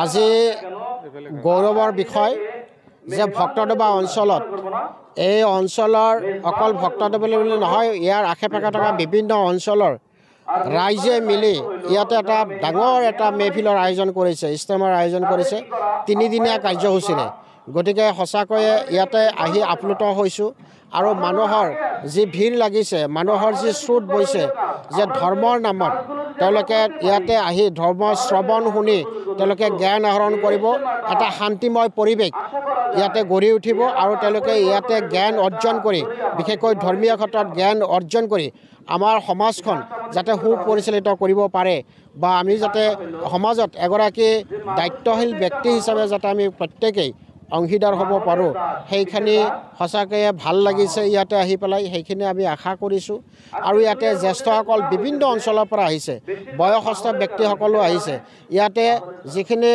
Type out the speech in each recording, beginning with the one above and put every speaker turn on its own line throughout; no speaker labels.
আজি গৌৰৱৰ বিষয় যে ভক্তদবা অঞ্চলত এই অঞ্চলৰ অকল ভক্তদবা বুলি নহয়, ইয়াৰ আশে-পাশে থকা বিভিন্ন অঞ্চলৰ ৰাইজে মিলি ইয়াতে এটা ডাঙৰ এটা মেহফিলৰ আয়োজন কৰিছে, ইজতেমাৰ আয়োজন কৰিছে 3 দিনীয়া কাৰ্যসূচীৰে। গতিকে সঁচাকৈয়ে ইয়াতে আহি আপ্লুত হৈছোঁ আৰু মানুহৰ যি ভিৰ লাগিছে, মানুহৰ যি স্ৰোত বৈছে যে ধৰ্মৰ নামত তেওঁলোকে ইয়াতে আহি ধৰ্ম শ্ৰৱণ শুনি তেওঁলোকে জ্ঞান আহৰণ কৰিব, এটা শান্তিময় পৰিৱেশ ইয়াতে গঢ়ি উঠিব আৰু তেওঁলোকে ইয়াতে জ্ঞান অৰ্জন কৰি, বিশেষকৈ ধৰ্মীয় ক্ষেত্ৰত জ্ঞান অৰ্জন কৰি আমাৰ সমাজখন যাতে সুপৰিচালিত কৰিব পাৰে বা আমি যাতে সমাজত এগৰাকী দায়িত্বশীল ব্যক্তি হিচাপে যাতে আমি প্ৰত্যেকেই অংশীদাৰ হ'ব পাৰোঁ, সেইখিনি সঁচাকৈয়ে ভাল লাগিছে ইয়াতে আহি পেলাই। সেইখিনি আমি আশা কৰিছোঁ। আৰু ইয়াতে জ্যেষ্ঠসকল বিভিন্ন অঞ্চলৰ পৰা আহিছে, বয়সস্থ ব্যক্তিসকলো আহিছে। ইয়াতে যিখিনি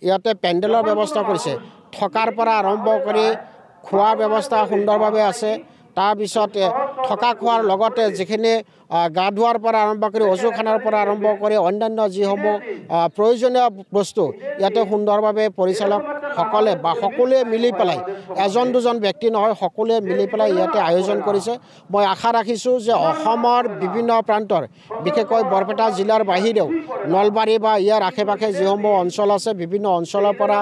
ইয়াতে পেণ্ডেলৰ ব্যৱস্থা কৰিছে, থকাৰ পৰা আৰম্ভ কৰি খোৱাৰ ব্যৱস্থা সুন্দৰভাৱে আছে। তাৰপিছত থকা খোৱাৰ লগতে যিখিনি গা ধোৱাৰ পৰা আৰম্ভ কৰি অজুখানাৰ পৰা আৰম্ভ কৰি অন্যান্য যিসমূহ প্ৰয়োজনীয় বস্তু ইয়াতে সুন্দৰভাৱে পৰিচালকসকলে বা সকলোৱে মিলি পেলাই, এজন দুজন ব্যক্তি নহয়, সকলোৱে মিলি পেলাই ইয়াতে আয়োজন কৰিছে। মই আশা ৰাখিছোঁ যে অসমৰ বিভিন্ন প্ৰান্তৰ, বিশেষকৈ বৰপেটা জিলাৰ বাহিৰেও নলবাৰী বা ইয়াৰ আশে-পাশে যিসমূহ অঞ্চল আছে, বিভিন্ন অঞ্চলৰ পৰা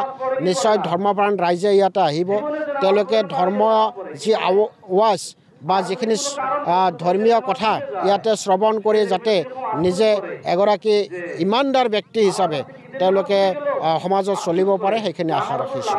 নিশ্চয় ধৰ্মপ্ৰাণ ৰাইজে ইয়াতে আহিব। তেওঁলোকে ধৰ্ম যি ৱাজ বা যিখিনি ধৰ্মীয় কথা ইয়াতে শ্ৰৱণ কৰি যাতে নিজে এগৰাকী ইমানদাৰ ব্যক্তি হিচাপে তেওঁলোকে সমাজত চলিব পাৰে, সেইখিনি আশা ৰাখিছোঁ।